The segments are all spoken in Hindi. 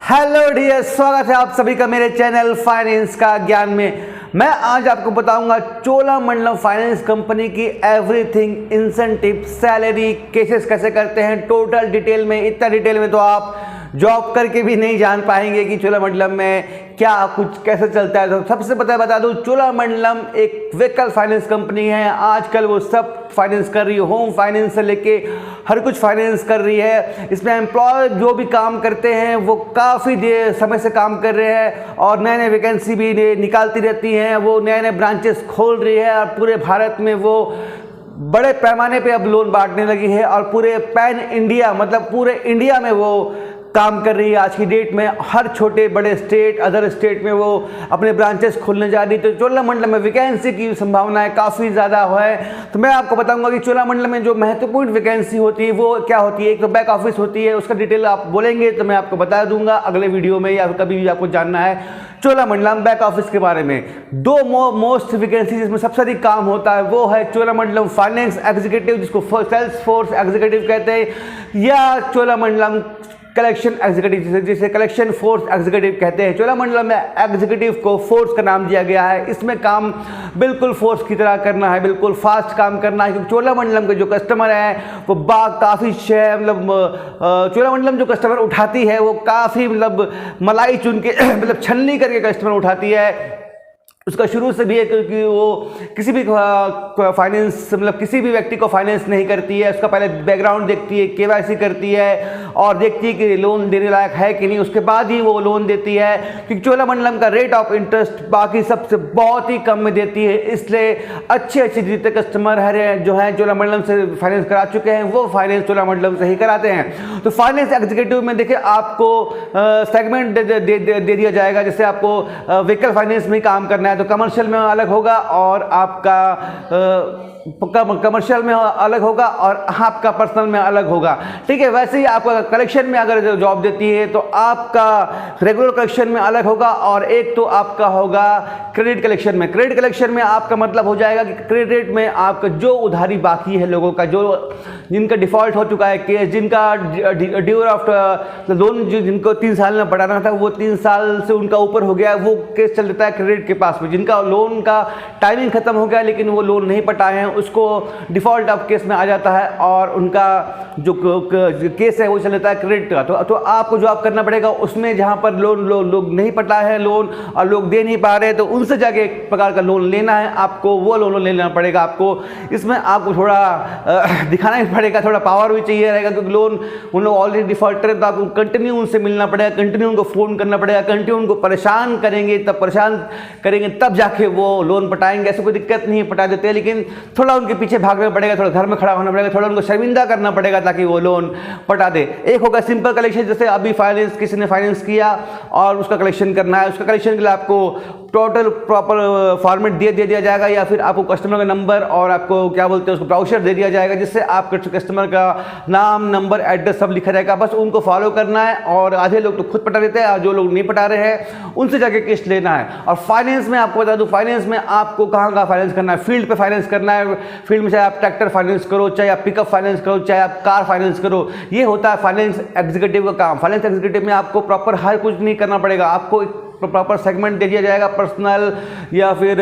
हेलो डियर, स्वागत है आप सभी का मेरे चैनल फाइनेंस का ज्ञान में। मैं आज आपको बताऊंगा चोलामंडलम फाइनेंस कंपनी की एवरीथिंग, इंसेंटिव, सैलरी, केसेस कैसे करते हैं, टोटल डिटेल में। इतना डिटेल में तो आप जॉब करके भी नहीं जान पाएंगे कि चोलामंडलम में क्या कुछ कैसे चलता है। तो सबसे बता दूं, चोलामंडलम एक व्हीकल फाइनेंस कंपनी है। आजकल वो सब फाइनेंस कर रही है, होम फाइनेंस से लेके हर कुछ फाइनेंस कर रही है। इसमें एम्प्लॉय जो भी काम करते हैं वो काफ़ी देर समय से काम कर रहे हैं और नए नए वैकेंसी भी निकालती रहती हैं। वो नए नए ब्रांचेस खोल रही है और पूरे भारत में वो बड़े पैमाने पे अब लोन बांटने लगी है और पूरे पैन इंडिया, मतलब पूरे इंडिया में वो काम कर रही है। आज की डेट में हर छोटे बड़े स्टेट, अदर स्टेट में वो अपने ब्रांचेस खोलने जा रही है। तो चोलामंडलम में वैकेंसी की संभावनाएं काफ़ी ज़्यादा है। तो मैं आपको बताऊंगा कि चोलामंडलम में जो महत्वपूर्ण वैकेंसी होती है वो क्या होती है। एक तो बैक ऑफिस होती है, उसका डिटेल आप बोलेंगे तो मैं आपको बता दूंगा अगले वीडियो में, या कभी भी आपको जानना है चोलामंडलम बैक ऑफिस के बारे में। दो मोस्ट वैकेंसी जिसमें सबसे अधिक काम होता है वो है चोलामंडलम फाइनेंस एग्जीक्यूटिव, जिसको सेल्स फोर्स एग्जीक्यूटिव कहते हैं, या चोलामंडलम कलेक्शन एग्जीक्यूटिव, जिसे कलेक्शन फोर्स एग्जीक्यूटिव कहते हैं। चोलामंडलम में एग्जीक्यूटिव को फोर्स का नाम दिया गया है। इसमें काम बिल्कुल फोर्स की तरह करना है, बिल्कुल फास्ट काम करना है, क्योंकि चोलामंडलम के जो कस्टमर हैं वो काफ़ी मतलब चोलामंडलम जो कस्टमर उठाती है वो काफ़ी मतलब मलाई चुन के मतलब छलनी करके कस्टमर उठाती है। उसका शुरू से भी है क्योंकि वो किसी भी फाइनेंस, मतलब किसी भी व्यक्ति को फाइनेंस नहीं करती है। उसका पहले बैकग्राउंड देखती है, केवाईसी करती है और देखती है कि लोन देने लायक है कि नहीं, उसके बाद ही वो लोन देती है। क्योंकि चोलामंडलम का रेट ऑफ इंटरेस्ट बाकी सबसे बहुत ही कम में देती है, इसलिए अच्छे जितने कस्टमर है जो हैं चोलामंडलम से फाइनेंस करा चुके हैं वो फाइनेंस चोलामंडलम से ही कराते हैं। तो फाइनेंस एग्जीक्यूटिव में देखिए आपको सेगमेंट दे दिया जाएगा। जैसे आपको व्हीकल फाइनेंस में काम करना है तो कमर्शियल में अलग होगा और आपका कमर्शियल में अलग होगा और आपका पर्सनल में अलग होगा। ठीक है, वैसे ही आपका कलेक्शन में अगर जॉब देती है तो आपका रेगुलर कलेक्शन में अलग होगा और एक तो आपका होगा क्रेडिट कलेक्शन में। क्रेडिट कलेक्शन में आपका मतलब हो जाएगा कि क्रेडिट में आपका जो उधारी बाकी है लोगों का, जो जिनका डिफॉल्ट हो चुका है केस, जिनका ड्यू ऑफ लोन जिनको 3 साल में पटाना था वो 3 साल से उनका ऊपर हो गया, वो केस चल देता है क्रेडिट के पास में। जिनका लोन का टाइमिंग खत्म हो गया लेकिन वो लोन नहीं पटाए हैं उसको डिफॉल्ट ऑफ केस में आ जाता है और उनका जो केस है वो चल जाता है क्रेडिट का। तो आपको जो आप करना पड़ेगा उसमें जहां पर लोग नहीं पटाए हैं लोन और लोग दे नहीं पा रहे तो उनसे जाके एक प्रकार का लोन लेना है, आपको वो लोन लेना पड़ेगा। आपको इसमें आपको थोड़ा दिखाना ही पड़ेगा, थोड़ा पावर भी चाहिए रहेगा, क्योंकि लोन उन लोग ऑलरेडी डिफॉल्टर है तो आपको कंटिन्यू उनसे मिलना पड़ेगा, कंटिन्यू उनको फ़ोन करना पड़ेगा, कंटिन्यू उनको परेशान करेंगे, तब जाके वो लोन पटाएंगे। ऐसे कोई दिक्कत नहीं है, पटा देते हैं, लेकिन थोड़ा उनके पीछे भागना पड़ेगा, थोड़ा घर में खड़ा होना पड़ेगा, थोड़ा उनको शर्मिंदा करना पड़ेगा ताकि वो लोन पटा दे। एक होगा सिंपल कलेक्शन, जैसे अभी फाइनेंस किसी ने फाइनेंस किया और उसका कलेक्शन करना है। उसका कलेक्शन के लिए आपको टोटल प्रॉपर फॉर्मेट दे दिया जाएगा, या फिर आपको कस्टमर का नंबर और आपको क्या बोलते हैं उसको ब्राउचर दे दिया जाएगा, जिससे आप कस्टमर का नाम, नंबर, एड्रेस सब लिखा रहेगा। बस उनको फॉलो करना है और आधे लोग तो खुद पटा देते हैं और जो लोग नहीं पटा रहे हैं उनसे जाके किस्त लेना है। और फाइनेंस में आपको बता दूं, फाइनेंस में आपको कहाँ फाइनेंस करना है, फील्ड पे फाइनेंस करना है। फील्ड में चाहे आप ट्रैक्टर फाइनेंस करो, चाहे आप पिकअप फाइनेंस करो, चाहे आप कार फाइनेंस करो, ये होता है फाइनेंस एग्जीक्यूटिव का काम। फाइनेंस एग्जीक्यूटिव में आपको प्रॉपर हर कुछ नहीं करना पड़ेगा, आपको प्रॉपर सेगमेंट दे दिया जाएगा, पर्सनल या फिर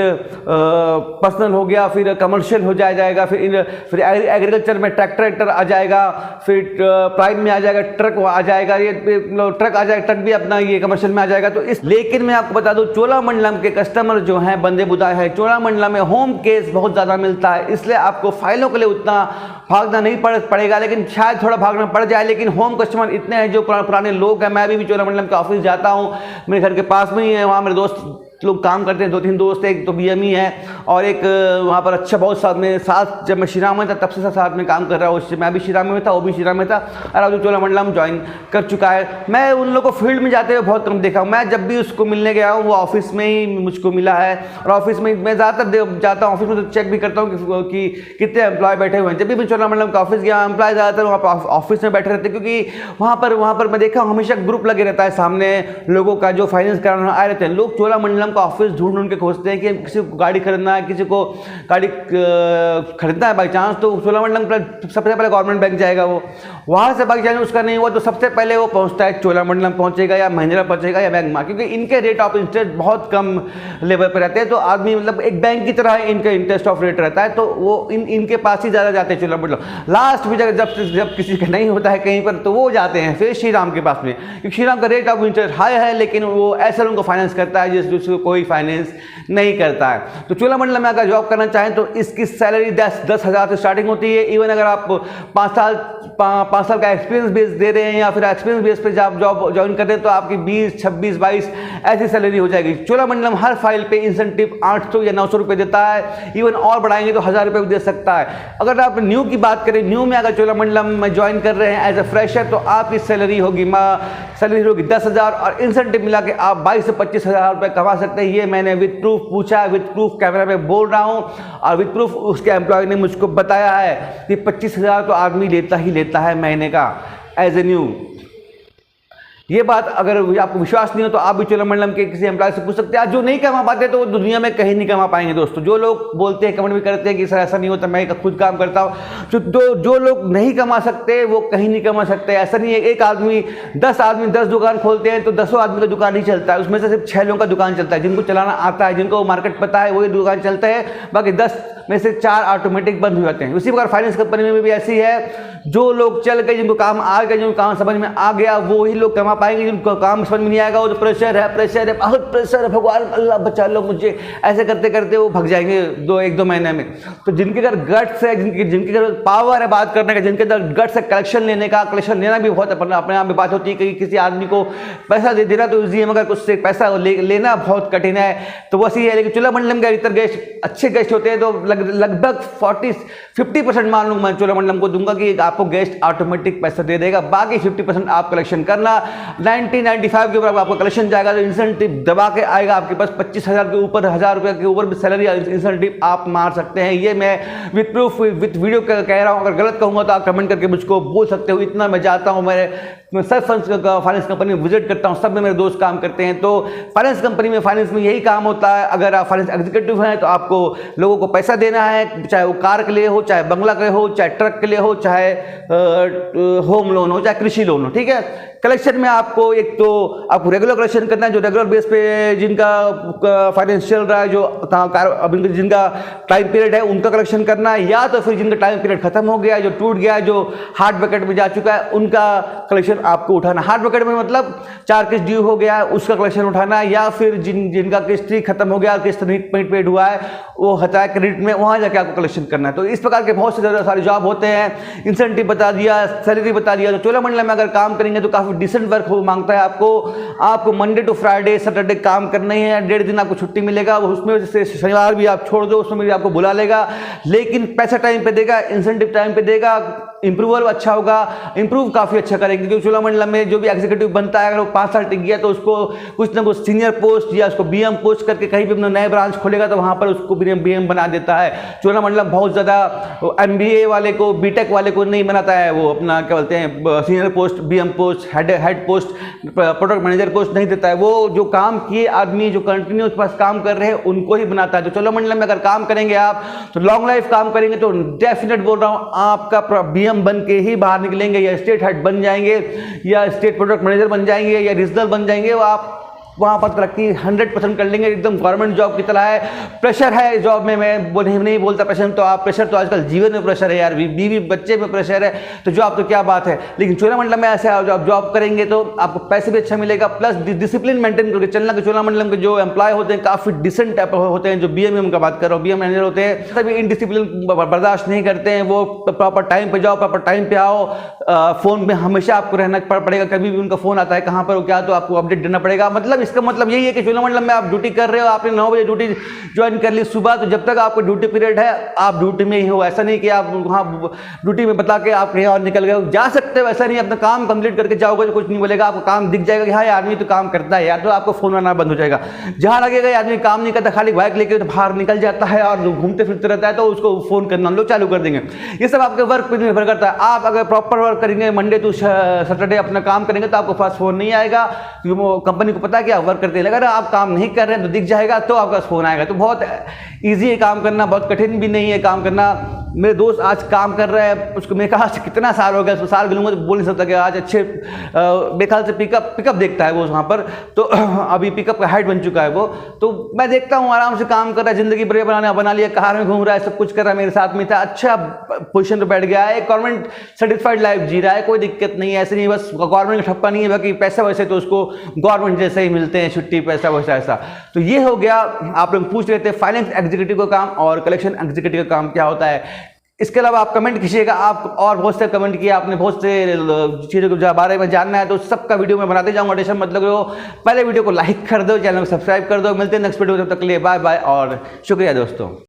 पर्सनल हो गया, फिर कमर्शियल हो जाएगा, फिर एग्रीकल्चर में ट्रैक्टर आ जाएगा, फिर प्राइम में आ जाएगा, ट्रक आ जाएगा, ये ट्रक आ जाएगा, ट्रक भी अपना ये कमर्शियल में आ जाएगा। तो लेकिन मैं आपको बता दूं चोलामंडलम के कस्टमर जो हैं बंदे बुदाए हैं, चोलामंडलम में होम केस बहुत ज़्यादा मिलता है, इसलिए आपको फाइलों के लिए उतना भागना नहीं पड़ेगा, लेकिन शायद थोड़ा भागना पड़ जाए। लेकिन होम कस्टमर इतने हैं जो पुराने लोग हैं। मैं भी चोलामंडलम के ऑफिस जाता हूँ, मेरे घर के पास में ही है, वहाँ मेरे दोस्त लोग काम करते हैं, 2-3 दोस्त हैं, एक तो बीएमई है और एक वहाँ पर अच्छा बहुत साथ जब मैं श्रीराम में था तब से साथ में काम कर रहा हूँ। उससे मैं भी श्रीराम में था, वो भी श्रीराम में था और अब चोलामंडलम ज्वाइन कर चुका है। मैं उन लोगों को फील्ड में जाते हुए बहुत कम देखा हूँ। मैं जब भी उसको मिलने गया हूँ वो ऑफिस में ही मुझको मिला है और ऑफिस में मैं ज़्यादातर जाता हूँ, ऑफिस में तो चेक भी करता हूँ कि कितने एम्प्लॉय बैठे हुए हैं। जब भी मैं चोलामंडलम का ऑफिस गया, एम्प्लॉय ज़्यादातर वहाँ पर ऑफिस में बैठे रहते, क्योंकि वहाँ पर मैं देखा हूँ हमेशा ग्रुप लगे रहता है सामने लोगों का जो फाइनेंस कराना आए रहते हैं। लोग चोलामंडलम चोलामंडलम का ऑफिस ढूंढ के खोजते हैं कि किसी को गाड़ी खरीदना है, किसी को गाड़ी खरीदना है बाई चांस, तो चोलामंडलम सबसे पहले गवर्नमेंट बैंक जाएगा, वो वहाँ से बाई चांस उसका नहीं हुआ तो सबसे पहले वो पहुँचता है चोलामंडलम पहुँचेगा या महिंद्रा पहुँचेगा या बैंक, क्योंकि इनके रेट ऑफ इंटरेस्ट बहुत कम लेवल पर रहते हैं। तो आदमी मतलब एक बैंक की तरह इनका इंटरेस्ट ऑफ रेट रहता है, तो वो इनके पास ही ज़्यादा जाते हैं चोलामंडलम। लास्ट में जब किसी का नहीं होता है कहीं पर तो वो जाते हैं फिर श्रीराम के पास में, क्योंकि श्रीराम का रेट ऑफ इंटरेस्ट हाई है, लेकिन वो ऐसा उनको फाइनेंस करता है जिसको कोई फाइनेंस नहीं करता है। तो चोलामंडलम में अगर जॉब करना चाहें तो इसकी सैलरी 10,000 से स्टार्टिंग होती है। इवन अगर आप 5 साल का एक्सपीरियंस बेस दे रहे हैं या फिर एक्सपीरियंस बेस पे जॉब ज्वाइन कर रहे हैं तो आपकी 20, 26, 22 ऐसी सैलरी हो जाएगी। चोलामंडलम हर फाइल पे इंसेंटिव 800 या 900 रुपये देता है, इवन और बढ़ाएंगे तो 1000 रुपये भी दे सकता है। अगर आप न्यू की बात करें, न्यू में अगर चोलामंडलम में ज्वाइन कर रहे हैं एज ए फ्रेशर तो आपकी सैलरी होगी 10,000 और इंसेंटिव मिला के आप 22 से 25,000 रुपये कमा सकते हैं। ये मैंने विद प्रूफ पूछा है, विद प्रूफ कैमरा पे बोल रहा हूँ और विद प्रूफ उसके एम्प्लॉय ने मुझको बताया है कि 25,000 तो आदमी लेता ही लेता है महीने का एज ए न्यू। ये बात अगर आपको विश्वास नहीं हो तो आप भी चोलामंडलम के किसी एम्प्लॉय से पूछ सकते हैं। आज जो नहीं कमा पाते तो वो दुनिया में कहीं नहीं कमा पाएंगे दोस्तों। जो लोग बोलते हैं, कमेंट भी करते हैं कि सर ऐसा नहीं होता, मैं खुद काम करता हूँ, जो लोग नहीं कमा सकते वो कहीं नहीं कमा सकते। ऐसा नहीं है एक आदमी 10 आदमी 10 दुकान खोलते हैं तो 10 आदमी का दुकान ही चलता है, उसमें से सिर्फ 6 लोगों का दुकान चलता है। जिनको चलाना आता है, जिनको मार्केट पता है, वही दुकान चलता है, बाकी 10 में से 4 ऑटोमेटिक बंद हो जाते हैं। उसी प्रकार फाइनेंस कंपनी में भी ऐसी है, जो लोग चल गए, जिनको काम आ गया, जिनको काम समझ में आ गया वो ही लोग कमा पाएंगे। जिनको काम समझ में नहीं आएगा वो तो प्रेशर है, बहुत प्रेशर है, भगवान अल्लाह बचा लो मुझे, ऐसे करते करते वो भग जाएंगे 1-2 महीने में। तो जिनके घर गट्स है, जिनके घर पावर है बात करने का, जिनके अंदर गट्स है कलेक्शन लेने का, कलेक्शन लेना भी बहुत अपने आप में बात होती है कि किसी आदमी को पैसा दे देना तो ईजी है, मगर उससे पैसा लेना बहुत कठिन है। तो वैसे है, लेकिन चोलामंडलम के भीतर गेस्ट अच्छे गेस्ट होते हैं तो लगभग 50% मान लूँ मैं चोलामंडलम को दूंगा कि आपको गेस्ट ऑटोमेटिक पैसा दे देगा, बाकी 50% आप कलेक्शन करना। 90-95 के ऊपर आपका कलेक्शन जाएगा तो इंसेंटिव दबा के आएगा आपके पास। 25,000 के ऊपर, 1000 रुपये के ऊपर भी सैलरी इंसेंटिव आप मार सकते हैं। ये मैं विद प्रूफ विद वीडियो कह रहा हूँ। अगर गलत कहूँगा तो आप कमेंट करके मुझको बोल सकते हो। इतना मैं जाता हूँ, मैं सब फाइनेंस कंपनी में विजिट करता हूँ, सब में मेरे दोस्त काम करते हैं। तो फाइनेंस कंपनी में, फाइनेंस में यही काम होता है। अगर आप फाइनेंस एग्जीक्यूटिव हैं तो आपको लोगों को पैसा देना है, चाहे वो कार के लिए हो, चाहे बंगला के लिए हो, चाहे ट्रक के लिए हो, चाहे होम लोन हो, चाहे कृषि लोन हो, ठीक है। कलेक्शन में आपको एक तो आपको रेगुलर कलेक्शन करना है, जो रेगुलर बेस पे जिनका फाइनेंस चल रहा है, जो जिनका टाइम पीरियड है उनका कलेक्शन करना है, या तो फिर जिनका टाइम पीरियड खत्म हो गया, जो टूट गया, जो हार्ड बकेट में जा चुका है, उनका कलेक्शन आपको उठाना। हार्ड बकेट में मतलब 4 किस्त ड्यू हो गया है उसका कलेक्शन उठाना, या फिर जिनका किस्त ही खत्म हो गया, किस्त नहीं पेड हुआ है, वो हटाया क्रेडिट में, वहां जाके आपको कलेक्शन करना है। तो इस प्रकार के बहुत से ज़्यादा सारे जॉब होते हैं। इंसेंटिव बता दिया, सैलरी बता दिया। तो चोलामंडलम में अगर काम करेंगे तो काफी डिसेंट वर्क मांगता है आपको मंडे टू फ्राइडे, सैटरडे काम करना ही है। 1.5 दिन आपको छुट्टी मिलेगा, उसमें से शनिवार भी आप छोड़ दो, उसमें भी आपको बुला लेगा, लेकिन पैसा टाइम पे देगा, इंसेंटिव टाइम पे देगा, इंप्रूवल अच्छा होगा, इंप्रूव काफी अच्छा करेंगे। क्योंकि चोलामंडलम में जो भी एग्जीक्यूटिव बनता है अगर वो 5 साल टिक गया तो उसको कुछ ना कुछ सीनियर पोस्ट या उसको बीएम पोस्ट करके कहीं भी अपना नया ब्रांच खोलेगा तो वहां पर उसको बीएम बना देता है। चोलामंडलम बहुत ज्यादा एमबीए वाले को, बीटेक वाले को नहीं बनाता है, वो अपना क्या बोलते हैं senior post, BM post, head post, product manager post नहीं देता है। वो जो काम किए आदमी, जो कंटिन्यू उसके पास काम कर रहे हैं, उनको ही बनाता है। तो चोलामंडलम में अगर काम करेंगे आप तो लॉन्ग लाइफ काम करेंगे तो डेफिनेट बोल रहा हूं आपका बीएम बन के ही बाहर निकलेंगे, या स्टेट हेड बन जाएंगे, या स्टेट प्रोडक्ट मैनेजर बन जाएंगे, या रीजनल बन जाएंगे। वो आप वहाँ पर तरक्की 100% कर लेंगे, एकदम गवर्नमेंट जॉब की तरह है। प्रेशर है जॉब में, मैं वो नहीं बोलता प्रेशर, तो आप प्रेशर तो आजकल जीवन में प्रेशर है यार, बीवी बच्चे में प्रेशर है, तो जॉब तो क्या बात है। लेकिन चोलामंडलम में ऐसे आप जॉब करेंगे तो आपको पैसे भी अच्छा मिलेगा, प्लस डिसिप्लिन मेंटेन करके चलना। कि चोलामंडलम के जो एम्प्लॉय होते हैं काफ़ी डिसेंट टाइप होते हैं, जो बीएमएम का बात कर रहा हूँ, बीएम मैनेजर होते हैं, सभी इनडिसिप्लिन बर्दाश्त नहीं करते हैं। वो प्रॉपर टाइम पे जाओ, प्रॉपर टाइम पे आओ, फोन में हमेशा आपको रहना पड़ेगा, कभी भी उनका फोन आता है कहाँ पर क्या, तो आपको अपडेट देना पड़ेगा। मतलब इसका मतलब यही है कि चोलामंडलम में आप ड्यूटी कर रहे हो, आपने 9 बजे ड्यूटी ज्वाइन कर ली सुबह, तो जब तक आपको ड्यूटी पीरियड है आप ड्यूटी में ही हो। ऐसा नहीं कि आप वहाँ ड्यूटी में बता के आप कहीं और निकल गए, जा सकते हो, ऐसा नहीं। अपना काम कंप्लीट करके जाओगे तो कुछ नहीं बोलेगा, आपको काम दिख जाएगा कि हाँ ये आदमी तो काम करता है यार, तो आपको फोन आना बंद हो जाएगा। जहाँ लगेगा ये आदमी काम नहीं करता, खाली बाइक लेके तो बाहर निकल जाता है और घूमते फिरते रहता है, तो उसको फोन करना हम लोग चालू कर देंगे। ये सब आपके वर्क पर निर्भर करता है। आप अगर प्रॉपर वर्क करेंगे, मंडे टू सैटरडे अपना काम करेंगे, तो आपको पास फोन नहीं आएगा, क्योंकि कंपनी को पता है कि क्या वर्क करते हैं। अगर आप काम नहीं कर रहे हैं तो दिख जाएगा, तो आपका फ़ोन आएगा। तो बहुत ईजी है काम करना, बहुत कठिन भी नहीं है काम करना। मेरे दोस्त आज काम कर रहे हैं, उसको मेरे ख्याल से कितना साल हो गया, उसको साल गिनूंगा तो बोल नहीं सकता कि आज अच्छे मेरे ख्याल से पिकअप देखता है वो वहाँ पर, तो अभी पिकअप का हाइट बन चुका है वो। तो मैं देखता हूँ आराम से काम कर रहा है, ज़िंदगी बढ़िया बना लिया, कार में घूम रहा है, सब कुछ कर रहा है, मेरे साथ में था, अच्छा पोजीशन पर बैठ गया है, गवर्नमेंट सेटिस्फाइड लाइफ जी रहा है, कोई दिक्कत नहीं है। ऐसे नहीं बस गवर्नमेंट का ठप्पा नहीं है, बाकी पैसे वैसे तो उसको गवर्नमेंट जैसे ही मिलते हैं, छुट्टी पैसा वैसा ऐसा। तो ये हो गया। आप लोग पूछ रहे थे फाइनेंस एग्जीक्यूटिव का काम और कलेक्शन एग्जीक्यूटिव का काम क्या होता है। इसके अलावा आप कमेंट कीजिएगा, आप और बहुत से कमेंट किए आपने, बहुत से चीज़ों के बारे में जानना है, तो सबका वीडियो मैं बनाते जाऊंगा, टेंशन मत लो। पहले वीडियो को लाइक कर दो, चैनल को सब्सक्राइब कर दो। मिलते हैं नेक्स्ट वीडियो, तब तक के लिए बाय बाय और शुक्रिया दोस्तों।